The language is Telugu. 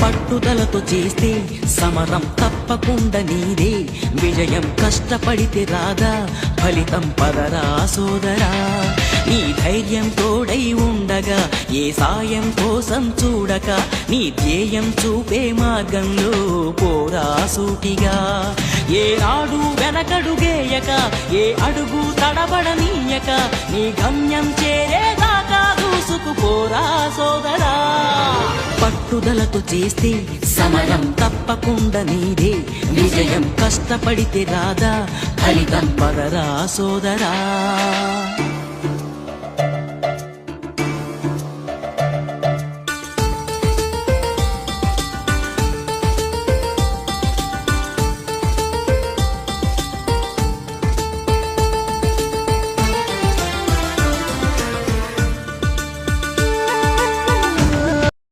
పట్టుదలతో చేస్తే సమరం తప్పకుండా నీదే, విజయం కష్టపడితే రాదా ఫలితం పదరా సోదరా. నీ ధైర్యం తోడై ఉండగా ఏ సాయం కోసం చూడక, నీ ధ్యేయం చూపే మార్గంలో పోరా సూటిగా. ఏ నాడు వెనకడుగేయక, ఏ అడుగు తడబడనీయక, నీ గమ్యం చేరేదాకా దూసుకుపోరా సోదరా. పట్టుదలతో చేస్తే సమరం తప్పకుండా నీదే, విజయం కష్టపడితే రాదా ఫలితం పదరా సోదరా.